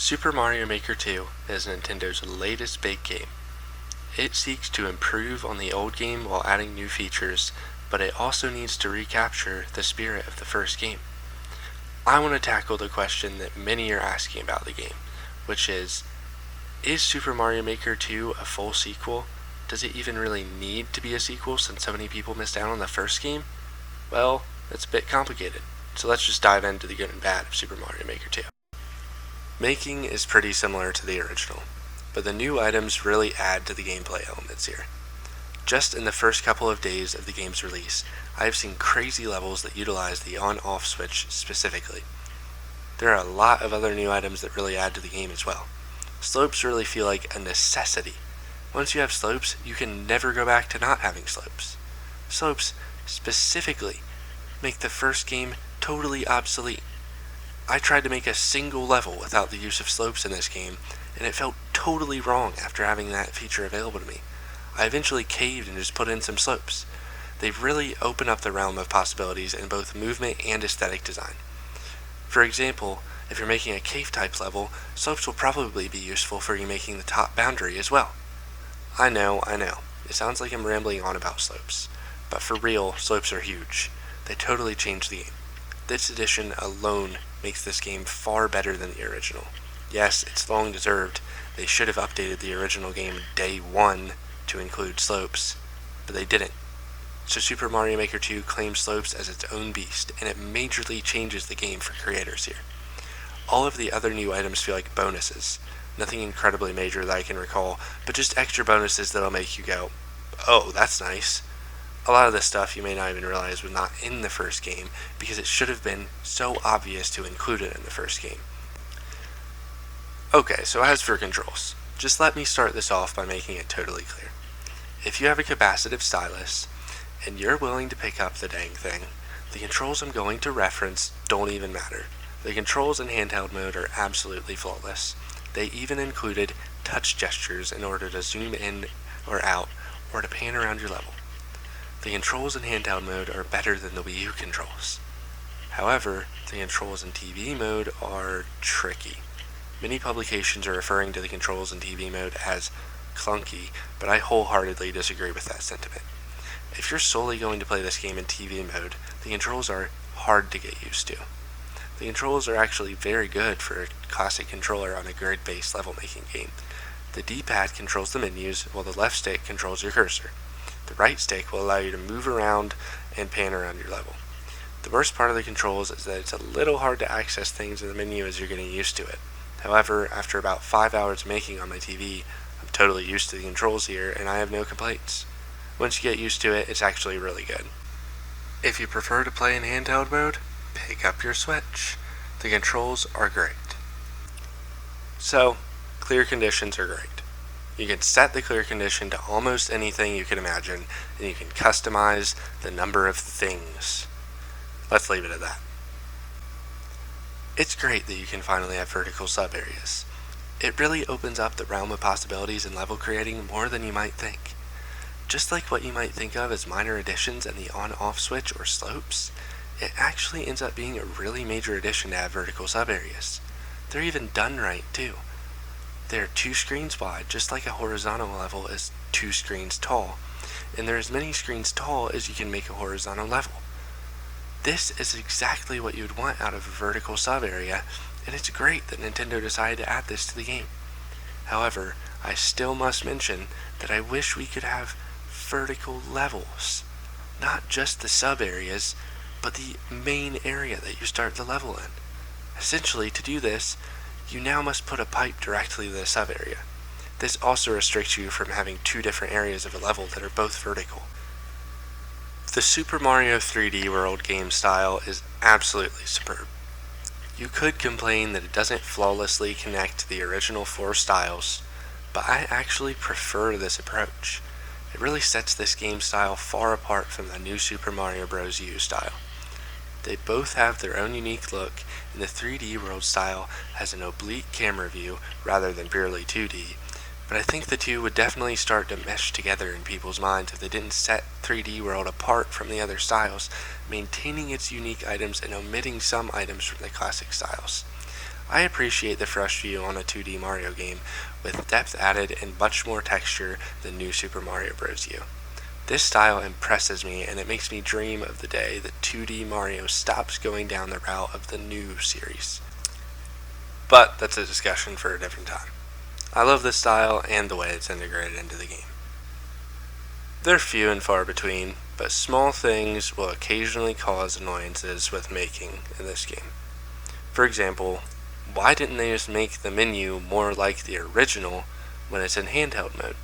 Super Mario Maker 2 is Nintendo's latest big game. It seeks to improve on the old game while adding new features, but it also needs to recapture the spirit of the first game. I want to tackle the question that many are asking about the game, which is Super Mario Maker 2 a full sequel? Does it even really need to be a sequel since so many people missed out on the first game? Well, it's a bit complicated, so let's just dive into the good and bad of Super Mario Maker 2. Making is pretty similar to the original, but the new items really add to the gameplay elements here. Just in the first couple of days of the game's release, I have seen crazy levels that utilize the on-off switch specifically. There are a lot of other new items that really add to the game as well. Slopes really feel like a necessity. Once you have slopes, you can never go back to not having slopes. Slopes, specifically, make the first game totally obsolete. I tried to make a single level without the use of slopes in this game, and it felt totally wrong after having that feature available to me. I eventually caved and just put in some slopes. They really open up the realm of possibilities in both movement and aesthetic design. For example, if you're making a cave-type level, slopes will probably be useful for you making the top boundary as well. I know, it sounds like I'm rambling on about slopes, but for real, slopes are huge. They totally change the game. This edition alone makes this game far better than the original. Yes, it's long deserved. They should have updated the original game day one to include slopes, but they didn't. So Super Mario Maker 2 claims slopes as its own beast, and it majorly changes the game for creators here. All of the other new items feel like bonuses. Nothing incredibly major that I can recall, but just extra bonuses that'll make you go, oh, that's nice. A lot of this stuff you may not even realize was not in the first game because it should have been so obvious to include it in the first game. Okay, so as for controls, just let me start this off by making it totally clear. If you have a capacitive stylus, and you're willing to pick up the dang thing, the controls I'm going to reference don't even matter. The controls in handheld mode are absolutely flawless. They even included touch gestures in order to zoom in or out or to pan around your level. The controls in handheld mode are better than the Wii U controls. However, the controls in TV mode are tricky. Many publications are referring to the controls in TV mode as clunky, but I wholeheartedly disagree with that sentiment. If you're solely going to play this game in TV mode, the controls are hard to get used to. The controls are actually very good for a classic controller on a grid-based level-making game. The D-pad controls the menus, while the left stick controls your cursor. The right stick will allow you to move around and pan around your level. The worst part of the controls is that it's a little hard to access things in the menu as you're getting used to it. However, after about 5 hours making on my TV, I'm totally used to the controls here and I have no complaints. Once you get used to it, it's actually really good. If you prefer to play in handheld mode, pick up your Switch. The controls are great. So, clear conditions are great. You can set the clear condition to almost anything you can imagine, and you can customize the number of things. Let's leave it at that. It's great that you can finally have vertical sub-areas. It really opens up the realm of possibilities in level creating more than you might think. Just like what you might think of as minor additions and the on-off switch or slopes, it actually ends up being a really major addition to have vertical sub-areas. They're even done right, too. They're 2 screens wide, just like a horizontal level is 2 screens tall, and they're as many screens tall as you can make a horizontal level. This is exactly what you'd want out of a vertical sub-area, and it's great that Nintendo decided to add this to the game. However, I still must mention that I wish we could have vertical levels. Not just the sub-areas, but the main area that you start the level in. Essentially, to do this, you now must put a pipe directly to the sub-area. This also restricts you from having 2 different areas of a level that are both vertical. The Super Mario 3D World game style is absolutely superb. You could complain that it doesn't flawlessly connect to the original 4 styles, but I actually prefer this approach. It really sets this game style far apart from the new Super Mario Bros. U style. They both have their own unique look, and the 3D World style has an oblique camera view rather than purely 2D, but I think the two would definitely start to mesh together in people's minds if they didn't set 3D World apart from the other styles, maintaining its unique items and omitting some items from the classic styles. I appreciate the fresh view on a 2D Mario game, with depth added and much more texture than New Super Mario Bros. U. This style impresses me, and it makes me dream of the day that 2D Mario stops going down the route of the new series. But that's a discussion for a different time. I love this style and the way it's integrated into the game. They're few and far between, but small things will occasionally cause annoyances with making in this game. For example, why didn't they just make the menu more like the original when it's in handheld mode?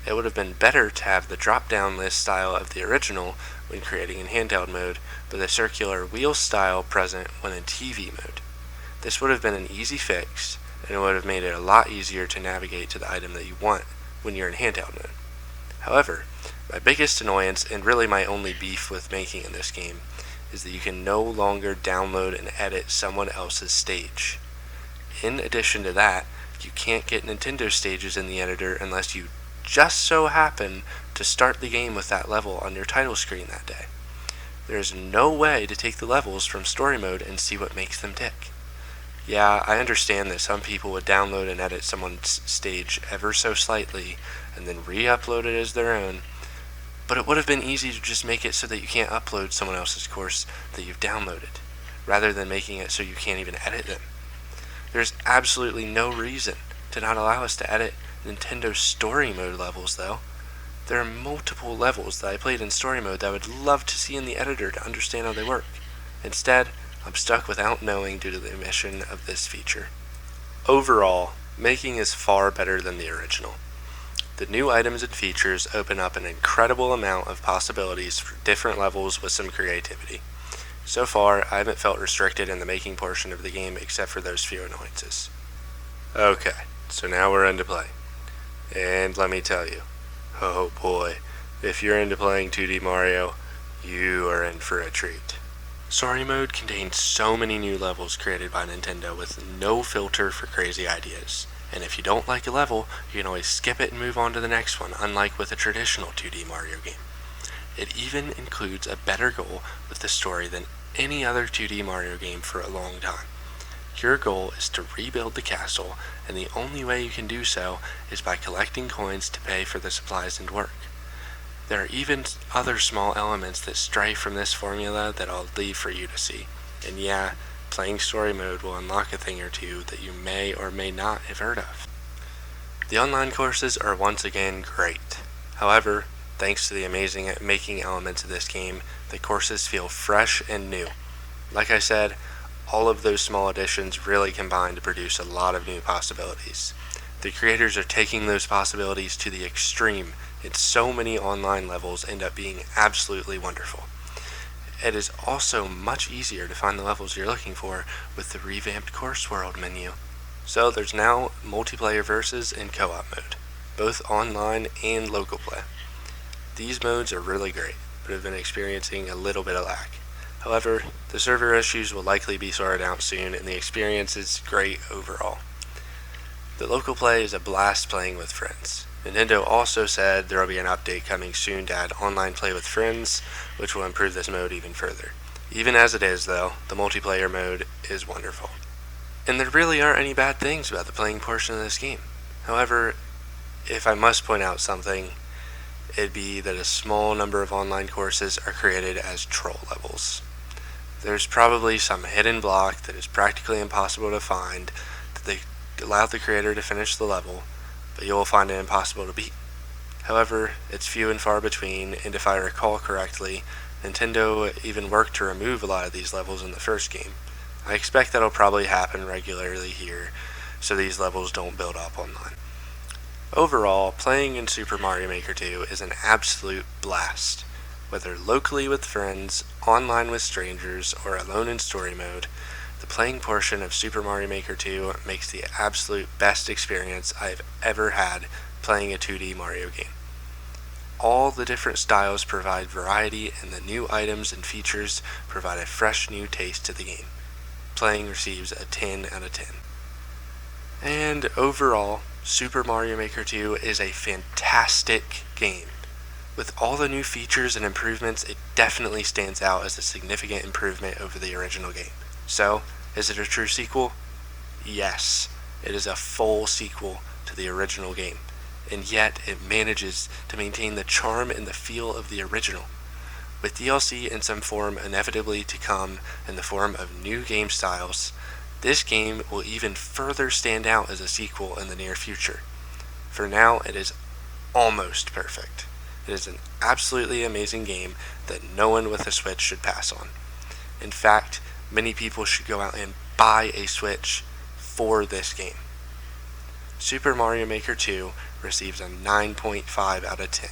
It would have been better to have the drop-down list style of the original when creating in handheld mode, but the circular wheel style present when in TV mode. This would have been an easy fix, and it would have made it a lot easier to navigate to the item that you want when you're in handheld mode. However, my biggest annoyance, and really my only beef with making in this game, is that you can no longer download and edit someone else's stage. In addition to that, you can't get Nintendo stages in the editor unless you just so happen to start the game with that level on your title screen that day. There is no way to take the levels from story mode and see what makes them tick. Yeah, I understand that some people would download and edit someone's stage ever so slightly and then re-upload it as their own, but it would have been easy to just make it so that you can't upload someone else's course that you've downloaded, rather than making it so you can't even edit them. There's absolutely no reason to not allow us to edit Nintendo Story Mode levels, though. There are multiple levels that I played in Story Mode that I would love to see in the editor to understand how they work. Instead, I'm stuck without knowing due to the omission of this feature. Overall, making is far better than the original. The new items and features open up an incredible amount of possibilities for different levels with some creativity. So far, I haven't felt restricted in the making portion of the game except for those few annoyances. Okay, so now we're into play. And let me tell you, oh boy, if you're into playing 2D Mario, you are in for a treat. Story Mode contains so many new levels created by Nintendo with no filter for crazy ideas. And if you don't like a level, you can always skip it and move on to the next one, unlike with a traditional 2D Mario game. It even includes a better goal with the story than any other 2D Mario game for a long time. Your goal is to rebuild the castle, and the only way you can do so is by collecting coins to pay for the supplies and work. There are even other small elements that stray from this formula that I'll leave for you to see. And yeah, playing story mode will unlock a thing or two that you may or may not have heard of. The online courses are once again great. However, thanks to the amazing making elements of this game, the courses feel fresh and new. Like I said, all of those small additions really combine to produce a lot of new possibilities. The creators are taking those possibilities to the extreme, and so many online levels end up being absolutely wonderful. It is also much easier to find the levels you're looking for with the revamped Course World menu. So there's now multiplayer versus and co-op mode, both online and local play. These modes are really great, but have been experiencing a little bit of lag. However, the server issues will likely be sorted out soon, and the experience is great overall. The local play is a blast playing with friends. Nintendo also said there will be an update coming soon to add online play with friends, which will improve this mode even further. Even as it is, though, the multiplayer mode is wonderful. And there really aren't any bad things about the playing portion of this game. However, if I must point out something, it'd be that a small number of online courses are created as troll levels. There's probably some hidden block that is practically impossible to find that they allowed the creator to finish the level, but you will find it impossible to beat. However, it's few and far between, and if I recall correctly, Nintendo even worked to remove a lot of these levels in the first game. I expect that'll probably happen regularly here, so these levels don't build up online. Overall, playing in Super Mario Maker 2 is an absolute blast. Whether locally with friends, online with strangers, or alone in story mode, the playing portion of Super Mario Maker 2 makes the absolute best experience I've ever had playing a 2D Mario game. All the different styles provide variety, and the new items and features provide a fresh new taste to the game. Playing receives a 10 out of 10. And overall, Super Mario Maker 2 is a fantastic game. With all the new features and improvements, it definitely stands out as a significant improvement over the original game. So, is it a true sequel? Yes, it is a full sequel to the original game, and yet it manages to maintain the charm and the feel of the original. With DLC in some form inevitably to come in the form of new game styles, this game will even further stand out as a sequel in the near future. For now, it is almost perfect. It is an absolutely amazing game that no one with a Switch should pass on. In fact, many people should go out and buy a Switch for this game. Super Mario Maker 2 receives a 9.5 out of 10.